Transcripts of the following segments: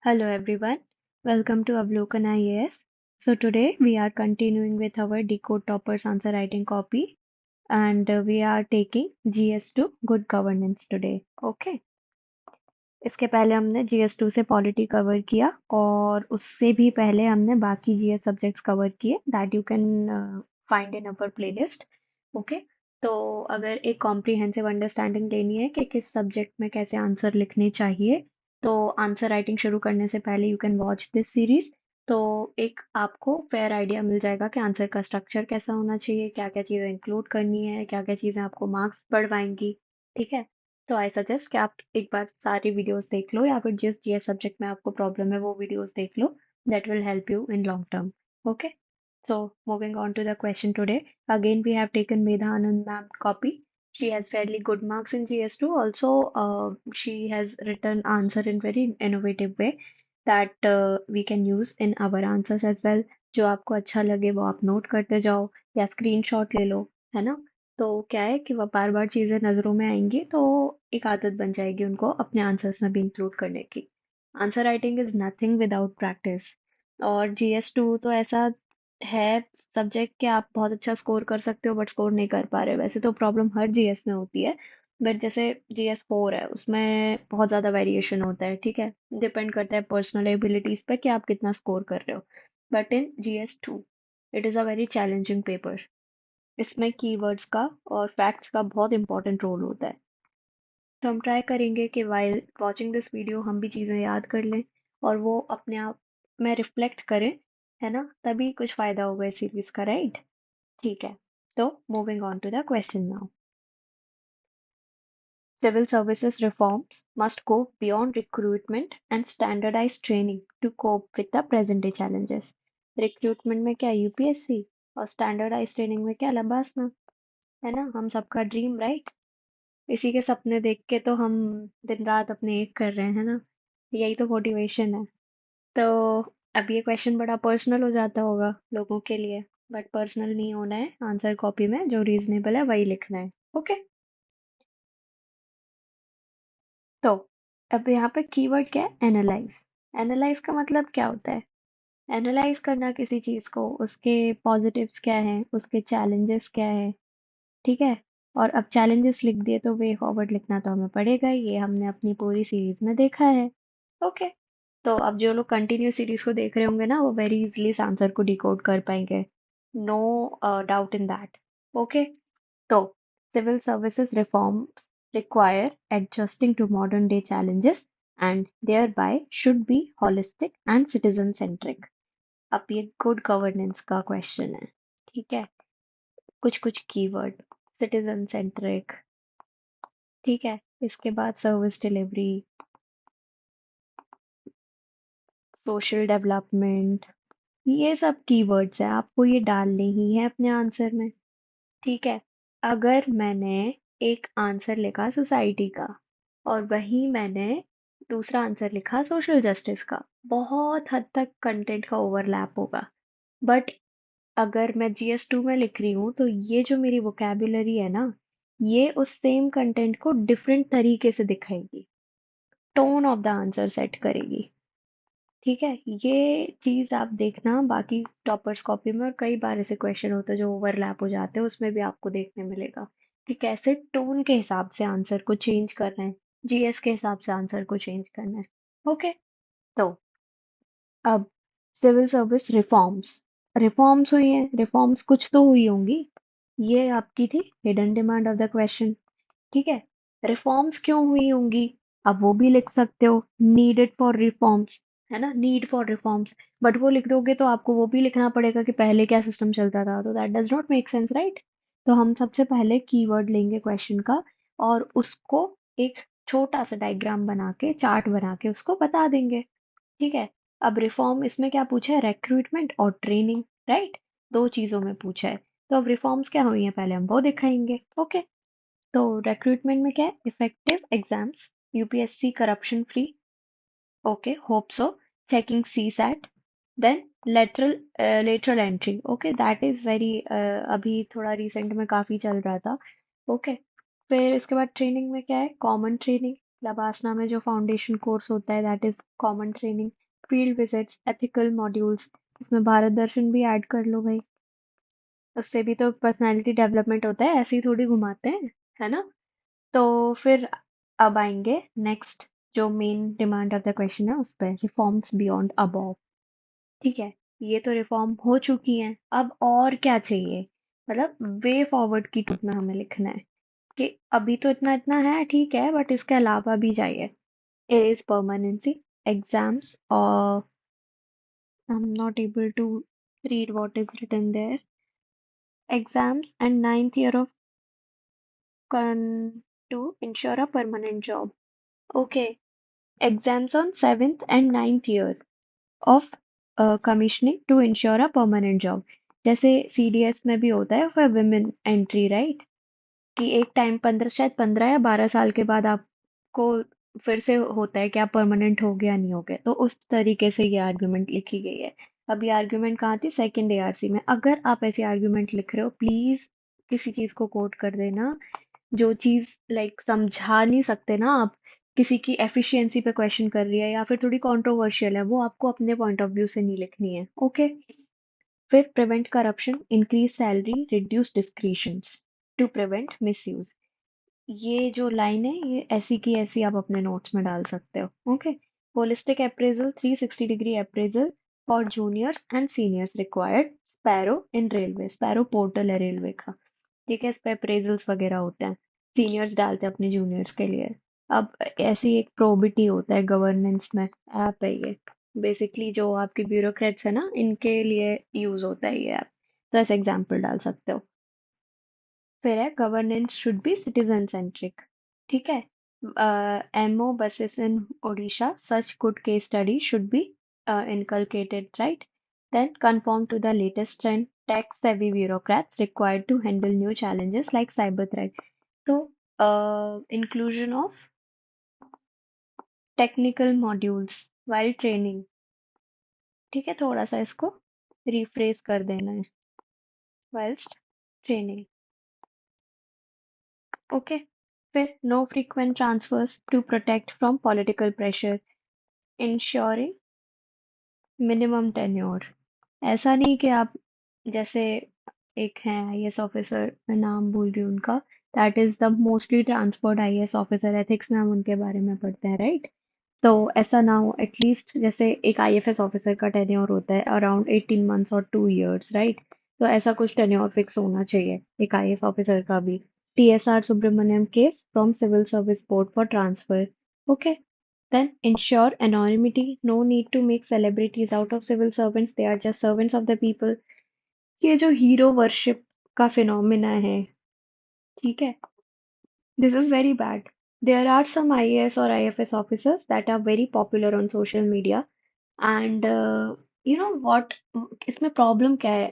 Hello everyone, welcome to Avlokan IAS. So today we are continuing with our Decode Toppers answer writing copy and we are taking GS2 Good Governance today. Okay. इसके पहले हमने GS2 से polity cover किया और उससे भी पहले हमने बाकी GS सब्जेक्ट्स कवर किए that you can find in our playlist. Okay. तो अगर एक कॉम्प्रिहेंसिव अंडरस्टैंडिंग लेनी है कि किस सब्जेक्ट में कैसे आंसर लिखने चाहिए, तो आंसर राइटिंग शुरू करने से पहले you can watch this series. तो एक आपको फेयर आइडिया मिल जाएगा कि आंसर का स्ट्रक्चर कैसा होना चाहिए, क्या क्या चीज़ें इंक्लूड करनी है, क्या क्या चीज़ें आपको मार्क्स बढ़वाएंगी. ठीक है. तो आई सजेस्ट कि आप एक बार सारी वीडियोस देख लो या फिर जिस जीएस सब्जेक्ट में आपको प्रॉब्लम है वो वीडियोस देख लो. That will help you in long term. Okay. So moving on to the question today. Again, we have taken Medha Anand ma'am copy. She has fairly good marks in GS2. Also, she has written answer in very innovative way that we can use in our answers as well. जो आपको अच्छा लगे वो आप note करते जाओ या screenshot ले लो. है ना. तो क्या है कि वो बार बार चीजें नजरों में आएंगी तो एक आदत बन जाएगी उनको अपने आंसर्स में भी इंक्लूड करने की. Answer writing is nothing without practice. और GS2 तो ऐसा है सब्जेक्ट कि आप बहुत अच्छा स्कोर कर सकते हो बट स्कोर नहीं कर पा रहे. वैसे तो प्रॉब्लम हर GS में होती है बट जैसे GS4 है उसमें बहुत ज़्यादा वेरिएशन होता है. ठीक है. डिपेंड करता है पर्सनल एबिलिटीज पे कि आप कितना स्कोर कर रहे हो. But in GS2 it is a very challenging paper. इसमें कीवर्ड्स का और फैक्ट्स का बहुत इंपॉर्टेंट रोल होता है. तो हम ट्राई करेंगे कि वाइल वॉचिंग दिस वीडियो हम भी चीज़ें याद कर लें और वो अपने आप में रिफ्लेक्ट करें. है ना. तभी कुछ फायदा होगा इस सीरीज का. राइट. ठीक है. तो moving on to the question now. Civil services reforms must go beyond recruitment and standardized training to cope with the present day challenges. Recruitment में क्या यूपीएससी और स्टैंडर्डाइज ट्रेनिंग में क्या लबासना. है ना. हम सबका ड्रीम. राइट. इसी के सपने देख के तो हम दिन रात अपने एक कर रहे हैं ना. यही तो मोटिवेशन है. तो अब ये क्वेश्चन बड़ा पर्सनल हो जाता होगा लोगों के लिए. बट पर्सनल नहीं होना है. आंसर कॉपी में जो रीजनेबल है वही लिखना है. ओके. तो अब यहाँ पे कीवर्ड क्या है. एनालाइज. एनालाइज का मतलब क्या होता है. एनालाइज करना किसी चीज को, उसके पॉजिटिव्स क्या हैं, उसके चैलेंजेस क्या है. ठीक है. और अब चैलेंजेस लिख दिए तो वे फॉरवर्ड लिखना तो हमें पड़ेगा. ये हमने अपनी पूरी सीरीज में देखा है. ओके. तो अब जो लोग कंटिन्यू सीरीज को देख रहे होंगे ना वो वेरी इजीली इस आंसर को डिकोड कर पाएंगे. No doubt in that. Okay. तो civil services reforms require adjusting to modern day challenges and thereby should be holistic and citizen centric. अब ये गुड गवर्नेंस का क्वेश्चन है. ठीक है. कुछ कुछ कीवर्ड. Citizen centric. ठीक है. इसके बाद सर्विस डिलीवरी, सोशल डेवलपमेंट, ये सब कीवर्ड्स है. आपको ये डालने ही है अपने आंसर में. ठीक है. अगर मैंने एक आंसर लिखा सोसाइटी का और वही मैंने दूसरा आंसर लिखा सोशल जस्टिस का, बहुत हद तक कंटेंट का ओवरलैप होगा. बट अगर मैं GS2 में लिख रही हूँ तो ये जो मेरी वोकेबुलरी है ना, ये उस सेम कंटेंट को डिफरेंट तरीके से दिखाएगी. Tone of the answer set करेगी. ठीक है. ये चीज आप देखना बाकी टॉपर्स कॉपी में और कई बार ऐसे क्वेश्चन होते हैं जो ओवरलैप हो जाते हैं उसमें भी आपको देखने मिलेगा कि कैसे टोन के हिसाब से आंसर को चेंज करना है, जीएस के हिसाब से आंसर को चेंज करना है. ओके. तो अब सिविल सर्विस रिफॉर्म्स. रिफॉर्म्स हुई हैं. रिफॉर्म्स कुछ तो हुई होंगी. ये आपकी थी hidden demand of the question. ठीक है. रिफॉर्म्स क्यों हुई होंगी. अब वो भी लिख सकते हो. Needed for reforms. है ना. Need for reforms. बट वो लिख दोगे तो आपको वो भी लिखना पड़ेगा कि पहले क्या सिस्टम चलता था. तो that does not make sense. Right. तो हम सबसे पहले कीवर्ड लेंगे क्वेश्चन का और उसको एक छोटा सा डायग्राम बना के चार्ट बना के उसको बता देंगे. ठीक है. अब रिफॉर्म इसमें क्या पूछा है. रिक्रूटमेंट और ट्रेनिंग. राइट. दो चीजों में पूछा है. तो अब रिफॉर्म्स क्या हुई हैं पहले हम वो दिखाएंगे. ओके. तो रिक्रूटमेंट में क्या है. Effective exams, UPSC corruption free. Okay. Hope so. Checking C SAT. Then lateral lateral entry. Okay. That is very अभी थोड़ा रिसेंट में काफी चल रहा था. ओके. फिर इसके बाद ट्रेनिंग में क्या है. Common training. लबासना में जो फाउंडेशन कोर्स होता है that is common training, field visits, ethical modules, इसमें भारत दर्शन भी ऐड कर लो भाई। उससे भी तो पर्सनालिटी डेवलपमेंट होता है, ऐसे ही थोड़ी घुमाते हैं, है ना। तो फिर अब आएंगे नेक्स्ट, जो main demand of the question है उस पर, रिफॉर्म्स बियॉन्ड अबव। ठीक है, ये तो रिफॉर्म हो चुकी हैं, अब और क्या चाहिए, मतलब वे फॉरवर्ड की टूट में हमें लिखना है कि अभी तो इतना इतना है ठीक है, बट इसके अलावा भी चाहिए। इज परमानेंसी, एग्जाम्स, और I am not able to read what is written there. Exams and ninth year of to ensure a permanent job. Okay, exams on seventh and ninth year of commissioning to ensure a permanent job. जैसे CDS में भी होता है for women entry, right, कि एक time 15, शायद 15 या 12 साल के बाद आपको फिर से होता है कि आप परमानेंट हो गए या नहीं हो गए, तो उस तरीके से ये आर्ग्यूमेंट लिखी गई है। अब ये आर्ग्यूमेंट कहाँ थी, सेकंड एआरसी में। अगर आप ऐसे आर्ग्यूमेंट लिख रहे हो, प्लीज किसी चीज को कोट कर देना, जो चीज लाइक समझा नहीं सकते ना आप, किसी की एफिशिएंसी पे क्वेश्चन कर रही है या फिर थोड़ी कंट्रोवर्शियल है, वो आपको अपने पॉइंट ऑफ व्यू से नहीं लिखनी है, ओके। फिर prevent corruption, increase salary, reduce discretions to prevent misuse. ये जो लाइन है ये ऐसी की ऐसी आप अपने नोट्स में डाल सकते हो, okay. Holistic appraisal, 360 degree appraisal for juniors and seniors required, sparrow in railway, sparrow portal है रेलवे का, ठीक है, इस पे अप्रेजल्स वगैरह होते हैं, सीनियर्स डालते हैं अपने जूनियर्स के लिए। अब ऐसी एक प्रोबिटी होता है गवर्नेंस में, ऐप है ये, बेसिकली जो आपके ब्यूरोक्रेट्स है ना, इनके लिए यूज होता है ये ऐप, तो ऐसे एग्जाम्पल डाल सकते हो। फिर है governance should be citizen centric, ठीक है। Mo buses in Odisha, such good case study should be inculcated, right? Then conform to the latest trend, tech savvy bureaucrats required to handle new challenges like cyber threat. तो inclusion of technical modules while training, ठीक है, थोड़ा सा इसको rephrase कर देना है, whilst training, okay. फिर no frequent transfers to protect from political pressure, ensuring minimum tenure। ऐसा नहीं कि आप, जैसे एक है आईएएस ऑफिसर, मैं नाम भूल रही हूँ उनका, that is the mostly transferred IAS officer, ethics में हम उनके बारे में पढ़ते हैं, राइट। तो ऐसा ना हो, एटलीस्ट जैसे एक आईएफएस ऑफिसर का टेन्योर होता है अराउंड 18 मंथ्स और 2 इयर्स, राइट। तो ऐसा कुछ टेन्योर फिक्स होना चाहिए एक आईएएस ऑफिसर का भी। TSR Subramanian case from civil service board for transfer, okay. Then ensure anonymity. No need to make celebrities out of civil servants. They are just servants of the people. ये जो hero worship का phenomena है, ठीक है, this is very bad. There are some IAS or IFS officers that are very popular on social media, and you know what, इसमें problem क्या है,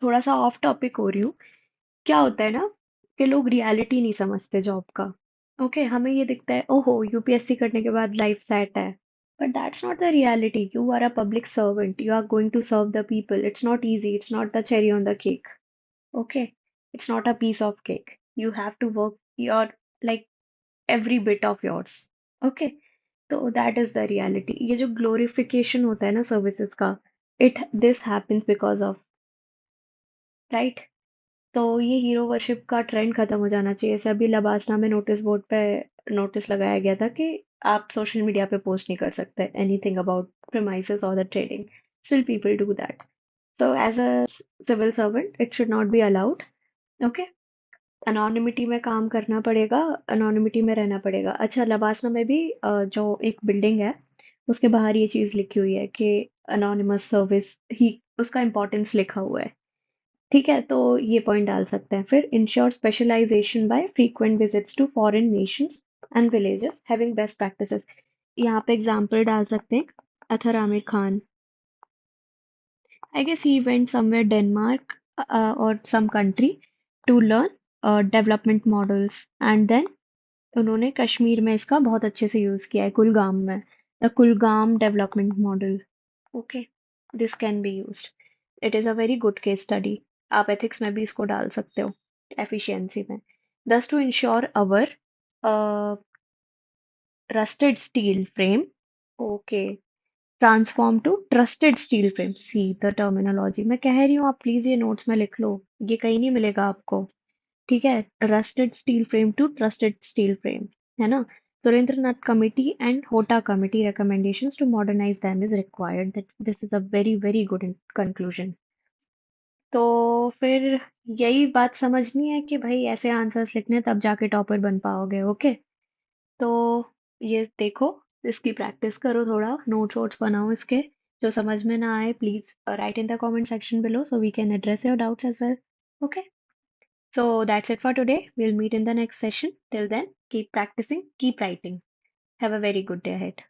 थोड़ा सा ऑफ टॉपिक हो रही हूँ। क्या होता है ना कि लोग रियलिटी नहीं समझते जॉब का, ओके। हमें ये दिखता है ओहो यूपीएससी करने के बाद लाइफ सेट है, but that's not the reality. You are a public servant, you are going to serve the people. It's not easy, it's not the cherry on the cake, okay, it's not a piece of cake. You have to work your, like, every bit of yours, okay। तो that is the reality। ये जो glorification होता है ना services का, it this happens because of, right. तो ये hero worship का ट्रेंड खत्म हो जाना चाहिए। जैसे अभी लबासना में नोटिस बोर्ड पे नोटिस लगाया गया था कि आप सोशल मीडिया पे पोस्ट नहीं कर सकते एनीथिंग अबाउट प्रीमाइसेस और the trading, still people do that. So as a civil servant, it should not be allowed. Okay? Anonymity में काम करना पड़ेगा, अनोनिमिटी में रहना पड़ेगा। अच्छा, लबासना में भी जो एक बिल्डिंग है उसके बाहर ये चीज लिखी हुई है कि अनोनिमस सर्विस ही, उसका इम्पोर्टेंस लिखा हुआ है, ठीक है। तो ये पॉइंट डाल सकते हैं। फिर ensure specialisation by frequent visits to foreign nations and villages having best practices. यहाँ पे एग्जांपल डाल सकते हैं, Athar Aamir Khan, I guess he went somewhere Denmark or some country to learn development models, and then उन्होंने कश्मीर में इसका बहुत अच्छे से यूज किया है, कुलगाम में, the Kulgam development model, okay. This can be used, it is a very good case study. आप एथिक्स में भी इसको डाल सकते हो, एफिशिएंसी में। Thus to ensure our rusted steel frame. Okay. Transform to trusted steel frame, see the terminology. मैं कह रही हूँ आप प्लीज ये नोट्स में लिख लो, ये कहीं नहीं मिलेगा आपको। ठीक है, rusted steel frame to trusted steel frame, है ना। Surendranath committee and Hota committee recommendations to modernize them is required, that this is a very very good conclusion। तो फिर यही बात समझनी है कि भाई ऐसे आंसर्स लिखने तब जाके टॉपर बन पाओगे। ओके, तो ये देखो, इसकी प्रैक्टिस करो, थोड़ा नोट्स वोट्स बनाओ इसके। जो समझ में ना आए please right in the comment section below so we can address your doubts as well। Okay, so that's it for today, we'll meet in the next session, till then keep practicing, keep writing, have a very good day ahead।